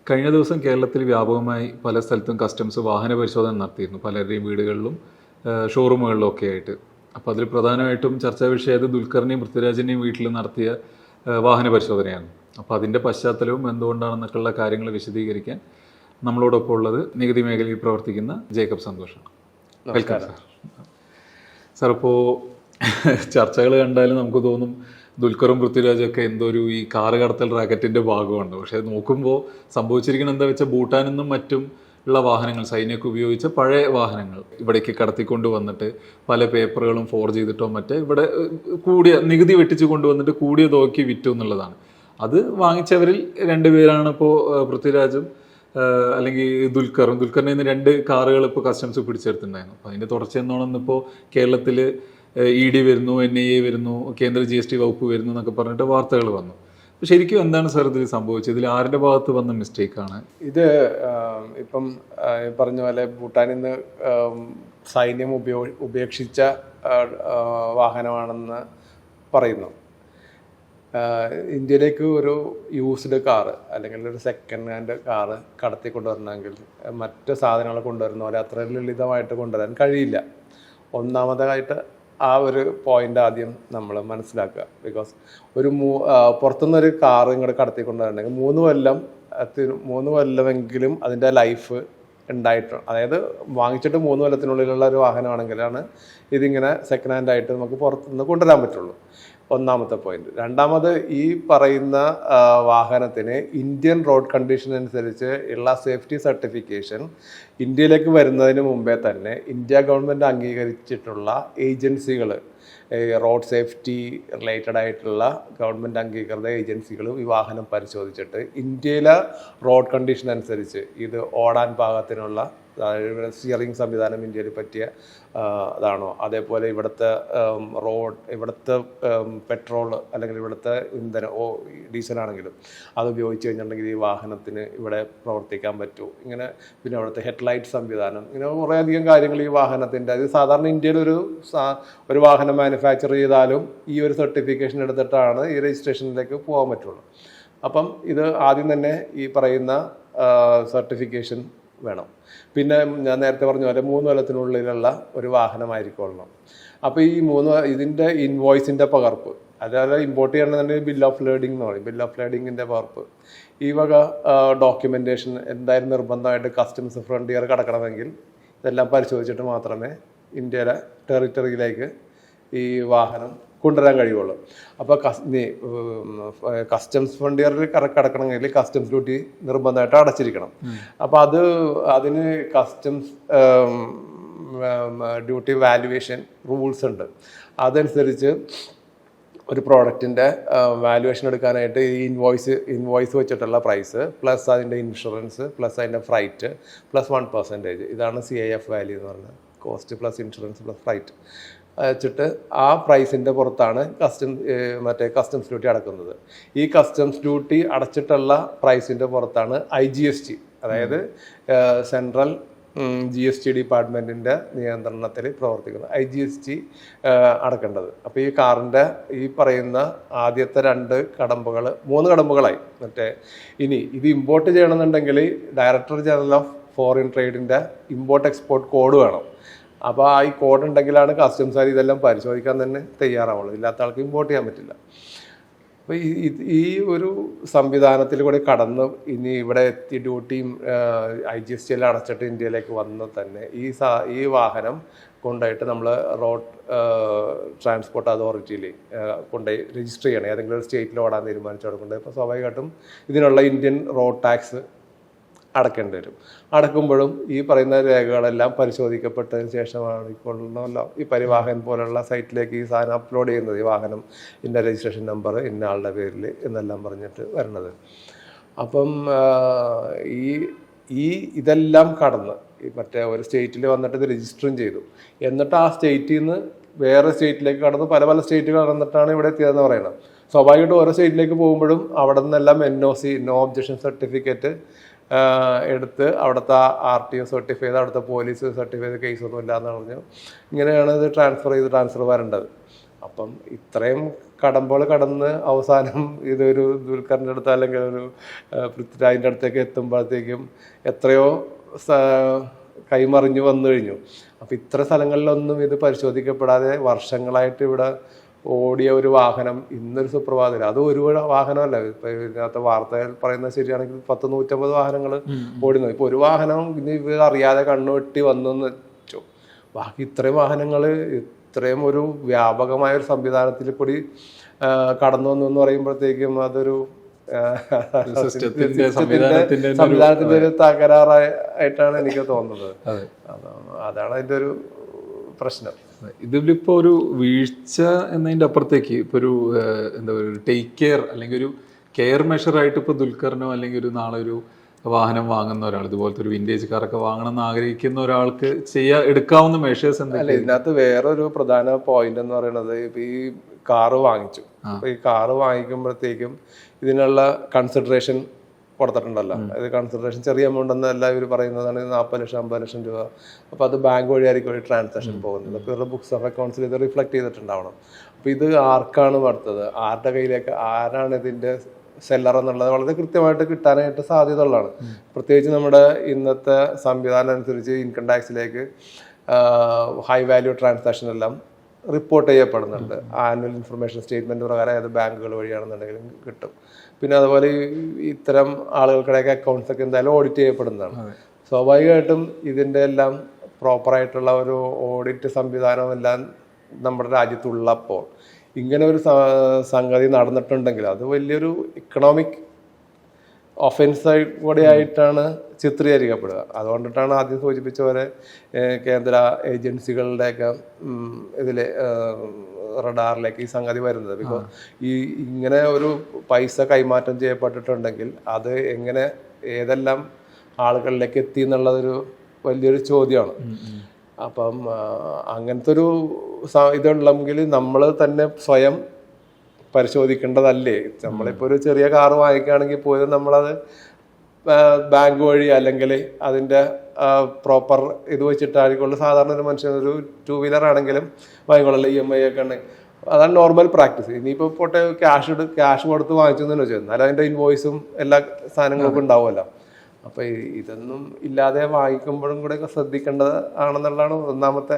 കഴിഞ്ഞ ദിവസം കേരളത്തിൽ വ്യാപകമായി പല സ്ഥലത്തും കസ്റ്റംസ് വാഹന പരിശോധന നടത്തിയിരുന്നു, പലരുടെയും വീടുകളിലും ഷോറൂമുകളിലും ഒക്കെ ആയിട്ട്. അപ്പോൾ അതിൽ പ്രധാനമായിട്ടും ചർച്ചാ വിഷയമായത് ദുൽഖറിനെയും പൃഥ്വിരാജിനെയും വീട്ടിൽ നടത്തിയ വാഹന പരിശോധനയാണ്. അപ്പോൾ അതിൻ്റെ പശ്ചാത്തലവും എന്തുകൊണ്ടാണെന്നൊക്കെയുള്ള കാര്യങ്ങൾ വിശദീകരിക്കാൻ നമ്മളോടൊപ്പം ഉള്ളത് നികുതി മേഖലയിൽ പ്രവർത്തിക്കുന്ന ജേക്കബ് സന്തോഷാണ്. Welcome sir. സാർ, ഇപ്പോൾ ചർച്ചകൾ കണ്ടാലും നമുക്ക് തോന്നും ദുൽഖറും പൃഥ്വിരാജൊക്കെ എന്തോ ഒരു ഈ കാറ് കടത്തൽ റാക്കറ്റിൻ്റെ ഭാഗമുണ്ട്. പക്ഷേ നോക്കുമ്പോൾ സംഭവിച്ചിരിക്കുന്നത് എന്താ വെച്ചാൽ ഭൂട്ടാനിൽ മറ്റും ഉള്ള വാഹനങ്ങൾ, സൈന്യമൊക്കെ ഉപയോഗിച്ച പഴയ വാഹനങ്ങൾ ഇവിടേക്ക് കടത്തിക്കൊണ്ട് വന്നിട്ട് പല പേപ്പറുകളും ഫോർജ് ചെയ്തിട്ടോ മറ്റേ ഇവിടെ കൂടിയ നികുതി വെട്ടിച്ച് കൊണ്ടുവന്നിട്ട് കൂടിയ തുകയ്ക്ക് വിറ്റു എന്നുള്ളതാണ്. അത് വാങ്ങിച്ചവരിൽ രണ്ടുപേരാണ് ഇപ്പോൾ പൃഥ്വിരാജും അല്ലെങ്കിൽ ദുൽഖറിനെ ഇന്ന് 2 കാറുകൾ ഇപ്പോൾ കസ്റ്റംസ് പിടിച്ചെടുത്തിട്ടുണ്ടായിരുന്നു. അപ്പോൾ അതിൻ്റെ തുടർച്ചയെന്നോണം ഇന്നിപ്പോൾ കേരളത്തിൽ ED വരുന്നു, NIA വരുന്നു, കേന്ദ്ര GST വകുപ്പ് വരുന്നു എന്നൊക്കെ പറഞ്ഞിട്ട് വാർത്തകൾ വന്നു. ശരിക്കും എന്താണ് സാർ ഇതിൽ സംഭവിച്ചത്? ഇതിൽ ആരുടെ ഭാഗത്ത് വന്ന മിസ്റ്റേക്കാണ് ഇത്? ഇപ്പം പറഞ്ഞ പോലെ ഭൂട്ടാനിൽ നിന്ന് സൈന്യം ഉപേക്ഷിച്ച വാഹനമാണെന്ന് പറയുന്നു. ഇന്ത്യയിലേക്ക് ഒരു യൂസ്ഡ് കാറ് അല്ലെങ്കിൽ ഒരു സെക്കൻഡ് ഹാൻഡ് കാറ് കടത്തി കൊണ്ടുവരണമെങ്കിൽ മറ്റ് സാധനങ്ങൾ കൊണ്ടുവരുന്ന പോലെ അത്ര ലളിതമായിട്ട് കൊണ്ടുവരാൻ കഴിയില്ല. ഒന്നാമതായിട്ട് ആ ഒരു പോയിന്റ് ആദ്യം നമ്മൾ മനസ്സിലാക്കുക. ബിക്കോസ് ഒരു പുറത്തുനിന്നൊരു കാറ് ഇങ്ങോട്ട് കടത്തിക്കൊണ്ടുവരണമെങ്കിൽ 3 കൊല്ലമെങ്കിലും അതിൻ്റെ ലൈഫ് ഉണ്ടായിട്ടുണ്ട്. അതായത് വാങ്ങിച്ചിട്ട് 3 കൊല്ലത്തിനുള്ളിലുള്ള ഒരു വാഹനമാണെങ്കിലാണ് ഇതിങ്ങനെ സെക്കൻഡ് ഹാൻഡ് ആയിട്ട് നമുക്ക് പുറത്തുനിന്ന് കൊണ്ടുവരാൻ പറ്റുള്ളൂ. ഒന്നാമത്തെ പോയിന്റ്. രണ്ടാമത്, ഈ പറയുന്ന വാഹനത്തിന് ഇന്ത്യൻ റോഡ് കണ്ടീഷൻ അനുസരിച്ച് ഉള്ള സേഫ്റ്റി സർട്ടിഫിക്കേഷൻ ഇന്ത്യയിലേക്ക് വരുന്നതിന് മുമ്പേ തന്നെ ഇന്ത്യ ഗവൺമെൻറ് അംഗീകരിച്ചിട്ടുള്ള ഏജൻസികൾ, റോഡ് സേഫ്റ്റി റിലേറ്റഡ് ആയിട്ടുള്ള ഗവൺമെൻറ് അംഗീകൃത ഏജൻസികളും ഈ വാഹനം പരിശോധിച്ചിട്ട് ഇന്ത്യയിലെ റോഡ് കണ്ടീഷൻ അനുസരിച്ച് ഇത് ഓടാൻ പാകത്തിനുള്ള സ്റ്റിയറിംഗ് സംവിധാനം ഇന്ത്യയിൽ പറ്റിയ അതാണോ, അതേപോലെ ഇവിടുത്തെ ഇവിടുത്തെ പെട്രോൾ അല്ലെങ്കിൽ ഇവിടുത്തെ ഇന്ധനം ഡീസലാണെങ്കിലും അത് ഉപയോഗിച്ച് കഴിഞ്ഞിട്ടുണ്ടെങ്കിൽ ഈ വാഹനത്തിന് ഇവിടെ പ്രവർത്തിക്കാൻ പറ്റൂ, ഇങ്ങനെ പിന്നെ അവിടുത്തെ ഹെഡ്ലൈറ്റ് സംവിധാനം, ഇങ്ങനെ കുറേയധികം കാര്യങ്ങൾ ഈ വാഹനത്തിൻ്റെ. അത് സാധാരണ ഇന്ത്യയിൽ ഒരു വാഹനം മാനുഫാക്ചർ ചെയ്താലും ഈ ഒരു സർട്ടിഫിക്കേഷൻ എടുത്തിട്ടാണ് ഈ രജിസ്ട്രേഷനിലേക്ക് പോകാൻ പറ്റുള്ളൂ. അപ്പം ഇത് ആദ്യം തന്നെ ഈ പറയുന്ന സർട്ടിഫിക്കേഷൻ വേണം. പിന്നെ ഞാൻ നേരത്തെ പറഞ്ഞ പോലെ 3 കൊല്ലത്തിനുള്ളിലുള്ള ഒരു വാഹനമായിരിക്കണം. അപ്പോൾ ഈ ഇതിൻ്റെ ഇൻവോയ്സിൻ്റെ പകർപ്പ്, അതായത് ഇമ്പോർട്ട് ചെയ്യണമെന്നുണ്ടെങ്കിൽ ബിൽ ഓഫ് ലേഡിംഗ് എന്ന് പറയും, ബിൽ ഓഫ് ലേഡിങ്ങിൻ്റെ പകർപ്പ്, ഈ വക ഡോക്യുമെൻറ്റേഷൻ എന്തായാലും നിർബന്ധമായിട്ട് കസ്റ്റംസ് ഫ്രണ്ടിയർ കടക്കണമെങ്കിൽ ഇതെല്ലാം പരിശോധിച്ചിട്ട് മാത്രമേ ഇന്ത്യയുടെ ടെറിട്ടറിയിലേക്ക് ഈ വാഹനം കൊണ്ടുവരാൻ കഴിയുള്ളൂ. അപ്പോൾ കസ്റ്റംസ് ഫ്രണ്ടിയറിൽ കടക്കണമെങ്കിൽ കസ്റ്റംസ് ഡ്യൂട്ടി നിർബന്ധമായിട്ട് അടച്ചിരിക്കണം. അപ്പോൾ അതിന് കസ്റ്റംസ് ഡ്യൂട്ടി വാല്യുവേഷൻ റൂൾസ് ഉണ്ട്. അതനുസരിച്ച് ഒരു പ്രോഡക്റ്റിൻ്റെ വാല്യുവേഷൻ എടുക്കാനായിട്ട് ഈ ഇൻവോയ്സ് വെച്ചിട്ടുള്ള പ്രൈസ് പ്ലസ് അതിൻ്റെ ഇൻഷുറൻസ് പ്ലസ് അതിൻ്റെ ഫ്രൈറ്റ് പ്ലസ് 1%, ഇതാണ് CIF വാല്യൂ എന്ന് പറയുന്നത്, cost plus insurance plus freight വെച്ചിട്ട് ആ പ്രൈസിൻ്റെ പുറത്താണ് കസ്റ്റംസ് ഡ്യൂട്ടി അടക്കുന്നത്. ഈ കസ്റ്റംസ് ഡ്യൂട്ടി അടച്ചിട്ടുള്ള പ്രൈസിൻ്റെ പുറത്താണ് IGST, അതായത് സെൻട്രൽ GST ഡിപ്പാർട്ട്മെൻറ്റിൻ്റെ നിയന്ത്രണത്തിൽ പ്രവർത്തിക്കുന്നത് IGST അടക്കേണ്ടത്. അപ്പോൾ ഈ കാറിൻ്റെ ഈ പറയുന്ന ആദ്യത്തെ 3 കടമ്പകളായി. ഇനി ഇത് ഇമ്പോർട്ട് ചെയ്യണമെന്നുണ്ടെങ്കിൽ ഡയറക്ടർ ജനറൽ ഓഫ് ഫോറിൻ ട്രേഡിൻ്റെ ഇമ്പോർട്ട് എക്സ്പോർട്ട് കോഡ് വേണം. അപ്പോൾ ഈ കോഡ് ഉണ്ടെങ്കിലാണ് കസ്റ്റംസുകാർ ഇതെല്ലാം പരിശോധിക്കാൻ തന്നെ തയ്യാറാവുള്ളൂ, ഇല്ലാത്ത ആൾക്ക് ഇമ്പോർട്ട് ചെയ്യാൻ പറ്റില്ല. അപ്പോൾ ഈ ഒരു സംവിധാനത്തിൽ കൂടെ കടന്ന് ഇനി ഇവിടെ എത്തി ഡ്യൂട്ടിയും IGST എല്ലാം അടച്ചിട്ട് ഇന്ത്യയിലേക്ക് വന്ന് തന്നെ ഈ വാഹനം കൊണ്ടുപോയിട്ട് നമ്മൾ റോഡ് ട്രാൻസ്പോർട്ട് അതോറിറ്റിയിൽ കൊണ്ടുപോയി രജിസ്റ്റർ ചെയ്യണം. ഏതെങ്കിലും ഒരു സ്റ്റേറ്റിൽ ഓടാൻ തീരുമാനിച്ചവിടെ കൊണ്ടുപോയി ഇപ്പോൾ സ്വാഭാവികമായിട്ടും ഇതിനുള്ള ഇന്ത്യൻ റോഡ് ടാക്സ് അടക്കേണ്ടി വരും. അടക്കുമ്പോഴും ഈ പറയുന്ന രേഖകളെല്ലാം പരിശോധിക്കപ്പെട്ടതിന് ശേഷമാണ് ഈ പരിവാഹൻ പോലുള്ള സൈറ്റിലേക്ക് ഈ സാധനം അപ്ലോഡ് ചെയ്യുന്നത്. ഈ വാഹനം ഇന്ന രജിസ്ട്രേഷൻ നമ്പർ ഇന്ന ആളുടെ പേരിൽ എന്നെല്ലാം പറഞ്ഞിട്ട് വരുന്നത്. അപ്പം ഇതെല്ലാം കടന്ന് ഒരു സ്റ്റേറ്റിൽ വന്നിട്ട് ഇത് രജിസ്റ്ററും ചെയ്തു. എന്നിട്ട് ആ സ്റ്റേറ്റിൽ നിന്ന് വേറെ സ്റ്റേറ്റിലേക്ക് കടന്ന് പല സ്റ്റേറ്റുകൾ കടന്നിട്ടാണ് ഇവിടെ എത്തിയതെന്ന് പറയുന്നത്. സ്വാഭാവികമായിട്ടും ഓരോ സ്റ്റേറ്റിലേക്ക് പോകുമ്പോഴും അവിടെ നിന്നെല്ലാം NOC നോ ഒബ്ജക്ഷൻ സർട്ടിഫിക്കറ്റ് എടുത്ത് അവിടുത്തെ RTO സർട്ടിഫൈ ചെയ്ത് അവിടുത്തെ പോലീസ് സർട്ടിഫൈ ചെയ്ത് കേസൊന്നും ഇല്ലയെന്ന് പറഞ്ഞു ഇങ്ങനെയാണ് ഇത് ട്രാൻസ്ഫർ വരേണ്ടത്. അപ്പം ഇത്രയും കടമ്പകൾ കടന്ന് അവസാനം ഇതൊരു ദുൽഖറിൻ്റെ അടുത്ത് അല്ലെങ്കിൽ ഒരു പൃഥ്വിരാജിൻ്റെ അടുത്തേക്ക് എത്തുമ്പോഴത്തേക്കും എത്രയോ കൈമറിഞ്ഞു വന്നു കഴിഞ്ഞു. അപ്പം ഇത്ര സ്ഥലങ്ങളിലൊന്നും ഇത് പരിശോധിക്കപ്പെടാതെ വർഷങ്ങളായിട്ട് ഇവിടെ ഓടിയ ഒരു വാഹനം ഇന്നൊരു സുപ്രഭാതത്തിൽ, അത് ഒരു വാഹനമല്ല, ഇപ്പം ഇതിനകത്ത് വാർത്തകൾ പറയുന്നത് ശരിയാണെങ്കിൽ 150 വാഹനങ്ങൾ ഓടുന്നു. ഇപ്പോൾ ഒരു വാഹനം ഇനി ഇവർ അറിയാതെ കണ്ണുവെട്ടി വന്നെന്ന് വെച്ചു, ബാക്കി ഇത്രയും വാഹനങ്ങൾ ഇത്രയും ഒരു വ്യാപകമായ ഒരു സംവിധാനത്തിൽ കൂടി കടന്നു വന്നു എന്ന് പറയുമ്പോഴത്തേക്കും അതൊരു സംവിധാനത്തിന്റെ ഒരു തകരാറായിട്ടാണ് എനിക്ക് തോന്നുന്നത്. അതാണ് അതിന്റെ ഒരു പ്രശ്നം. ഇതിലിപ്പോ ഒരു വീഴ്ച എന്നതിന്റെ അപ്പുറത്തേക്ക് ഇപ്പൊ ഒരു എന്താ പറയുക, ടേക്ക് കെയർ അല്ലെങ്കിൽ ഒരു കെയർ മെഷർ ആയിട്ട് ഇപ്പൊ ദുൽഖറിനോ അല്ലെങ്കിൽ ഒരു നാളെ ഒരു വാഹനം വാങ്ങുന്ന ഒരാൾ, ഇതുപോലത്തെ ഒരു വിന്റേജ് കാറൊക്കെ വാങ്ങണം എന്ന് ആഗ്രഹിക്കുന്ന ഒരാൾക്ക് എടുക്കാവുന്ന മെഷേഴ്സ് അല്ല, ഇതിനകത്ത് വേറൊരു പ്രധാന പോയിന്റ് എന്ന് പറയുന്നത്, ഇപ്പൊ ഈ കാറ് വാങ്ങിച്ചു, അപ്പൊ ഈ കാറ് വാങ്ങിക്കുമ്പോഴത്തേക്കും ഇതിനുള്ള കൺസിഡറേഷൻ കൊടുത്തിട്ടുണ്ടല്ലോ. ഇത് കൺസിഡറേഷൻ ചെറിയ എമൗണ്ട് എന്നല്ല ഇവർ പറയുന്നതാണ്, 40 ലക്ഷം 50 ലക്ഷം രൂപ. അപ്പോൾ അത് ബാങ്ക് വഴിയായിരിക്കും ഒരു ട്രാൻസാക്ഷൻ പോകുന്നത്. അപ്പോൾ ഇവരുടെ ബുക്സ് ഓഫ് അക്കൗണ്ട്സിൽ ഇത് റിഫ്ലക്ട് ചെയ്തിട്ടുണ്ടാവണം. അപ്പോൾ ഇത് ആർക്കാണ് അടുത്തത്, ആരുടെ കയ്യിലേക്ക്, ആരാണ് ഇതിൻ്റെ സെല്ലർ എന്നുള്ളത് വളരെ കൃത്യമായിട്ട് കിട്ടാനായിട്ട് സാധ്യത ഉള്ളതാണ്. പ്രത്യേകിച്ച് നമ്മുടെ ഇന്നത്തെ സംവിധാനം അനുസരിച്ച് ഇൻകം ടാക്സിലേക്ക് ഹൈ വാല്യൂ ട്രാൻസാക്ഷൻ എല്ലാം റിപ്പോർട്ട് ചെയ്യപ്പെടുന്നുണ്ട്. ആനുവൽ ഇൻഫർമേഷൻ സ്റ്റേറ്റ്മെൻറ്റ് പ്രകാരം അത് ബാങ്കുകൾ വഴിയാണെന്നുണ്ടെങ്കിലും കിട്ടും. പിന്നെ അതുപോലെ ഇത്തരം ആളുകൾക്കിടയൊക്കെ അക്കൗണ്ട്സ് ഒക്കെ എന്തായാലും ഓഡിറ്റ് ചെയ്യപ്പെടുന്നതാണ്. സ്വാഭാവികമായിട്ടും ഇതിൻ്റെ എല്ലാം പ്രോപ്പറായിട്ടുള്ള ഒരു ഓഡിറ്റ് സംവിധാനം എല്ലാം നമ്മുടെ രാജ്യത്തുള്ളപ്പോൾ ഇങ്ങനെ ഒരു സംഗതി നടന്നിട്ടുണ്ടെങ്കിൽ അത് വലിയൊരു ഇക്കണോമിക് ഒഫൻസ് കൂടെ ആയിട്ടാണ് ചിത്രീകരിക്കപ്പെടുക. അതുകൊണ്ടിട്ടാണ് ആദ്യം സൂചിപ്പിച്ച പോലെ കേന്ദ്ര ഏജൻസികളുടെയൊക്കെ ഇതിൽ റഡാറിലേക്ക് ഈ സംഗതി വരുന്നത്. ബിക്കോസ് ഇങ്ങനെ ഒരു പൈസ കൈമാറ്റം ചെയ്യപ്പെട്ടിട്ടുണ്ടെങ്കിൽ അത് എങ്ങനെ ഏതെല്ലാം ആളുകളിലേക്ക് എത്തി എന്നുള്ളതൊരു വലിയൊരു ചോദ്യമാണ്. അപ്പം അങ്ങനത്തെ ഒരു ഇതുണ്ടെങ്കിൽ നമ്മൾ തന്നെ സ്വയം പരിശോധിക്കേണ്ടതല്ലേ. നമ്മളിപ്പോൾ ഒരു ചെറിയ കാറ് വാങ്ങിക്കുകയാണെങ്കിൽ പോലും നമ്മളത് ബാങ്ക് വഴി അല്ലെങ്കിൽ അതിൻ്റെ പ്രോപ്പർ ഇത് വെച്ചിട്ടായിരിക്കുള്ളൂ സാധാരണ ഒരു മനുഷ്യൻ ഒരു 2 വീലർ ആണെങ്കിലും വാങ്ങിക്കൊള്ളല്ലോ. EMI ഒക്കെ ഉണ്ടെങ്കിൽ അതാണ് നോർമൽ പ്രാക്ടീസ്. ഇനിയിപ്പോൾ പോട്ടെ ക്യാഷ് കൊടുത്ത് വാങ്ങിച്ചു എന്ന് വെച്ചാൽ എന്നാലും അതിൻ്റെ ഇൻവോയ്സും എല്ലാ സാധനങ്ങളൊക്കെ ഉണ്ടാവുമല്ലോ. അപ്പോൾ ഇതൊന്നും ഇല്ലാതെ വാങ്ങിക്കുമ്പോഴും കൂടെ ഒക്കെ ശ്രദ്ധിക്കേണ്ടത് ആണെന്നുള്ളതാണ് ഒന്നാമത്തെ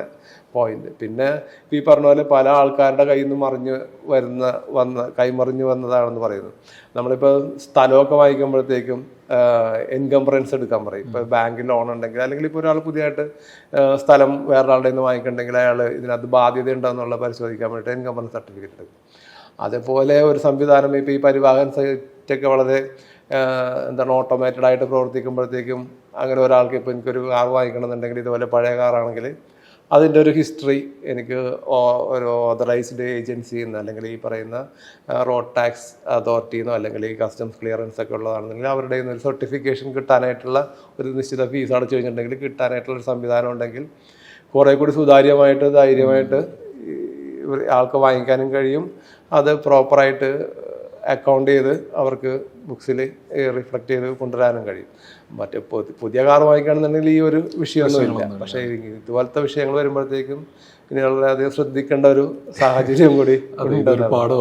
പോയിന്റ്. പിന്നെ ഈ പറഞ്ഞ പോലെ പല ആൾക്കാരുടെ കയ്യിൽ നിന്ന് കൈമറിഞ്ഞു വന്നതാണെന്ന് പറയുന്നു. നമ്മളിപ്പോൾ സ്ഥലമൊക്കെ വാങ്ങിക്കുമ്പോഴത്തേക്കും എൻകംബറൻസ് എടുക്കാൻ പറയും. ഇപ്പോൾ ബാങ്കിൽ ലോൺ ഉണ്ടെങ്കിൽ അല്ലെങ്കിൽ ഇപ്പോൾ ഒരാൾ പുതിയതായിട്ട് സ്ഥലം വേറൊരാളുടെ നിന്ന് വാങ്ങിക്കണമെങ്കിൽ അയാൾ ഇതിനകത്ത് ബാധ്യത ഉണ്ടോയെന്നുള്ള പരിശോധിക്കാൻ വേണ്ടിയിട്ട് എൻകംബറൻസ് സർട്ടിഫിക്കറ്റ് എടുക്കും. അതേപോലെ ഒരു സംവിധാനം ഇപ്പോൾ ഈ പരിവാഹൻ സൈറ്റൊക്കെ വളരെ എന്താണ് ഓട്ടോമേറ്റഡ് ആയിട്ട് പ്രവർത്തിക്കുമ്പോഴത്തേക്കും അങ്ങനെ ഒരാൾക്ക് ഇപ്പോൾ എനിക്കൊരു കാർ വാങ്ങിക്കണമെന്നുണ്ടെങ്കിൽ ഇതുപോലെ പഴയ കാറാണെങ്കിൽ അതിൻ്റെ ഒരു ഹിസ്റ്ററി എനിക്ക് ഒരു ഓതറൈസ്ഡ് ഏജൻസിയിൽ നിന്ന് അല്ലെങ്കിൽ ഈ പറയുന്ന റോഡ് ടാക്സ് അതോറിറ്റിയിൽ നിന്നോ അല്ലെങ്കിൽ ഈ കസ്റ്റംസ് ക്ലിയറൻസ് ഒക്കെ ഉള്ളതാണെന്നുണ്ടെങ്കിൽ അവരുടെ ഒരു സർട്ടിഫിക്കേഷൻ കിട്ടാനായിട്ടുള്ള ഒരു നിശ്ചിത ഫീസ് അടച്ചു കഴിഞ്ഞിട്ടുണ്ടെങ്കിൽ കിട്ടാനായിട്ടുള്ള ഒരു സംവിധാനം ഉണ്ടെങ്കിൽ കുറേ കൂടി സുതാര്യമായിട്ട് ധൈര്യമായിട്ട് ആൾക്ക് വാങ്ങിക്കാനും കഴിയും. അത് പ്രോപ്പറായിട്ട് അക്കൗണ്ട് ചെയ്ത് അവർക്ക് ബുക്സിൽ റിഫ്ലക്റ്റ് ചെയ്ത് കൊണ്ടുവരാനും കഴിയും. മറ്റേ പുതിയ കാർ വാങ്ങിക്കുകയാണെന്നുണ്ടെങ്കിൽ ഈ ഒരു വിഷയമൊന്നുമില്ല. പക്ഷേ ഇതുപോലത്തെ വിഷയങ്ങൾ വരുമ്പോഴത്തേക്കും പിന്നെ വളരെയധികം ശ്രദ്ധിക്കേണ്ട ഒരു സാഹചര്യം കൂടി ഒരുപാട്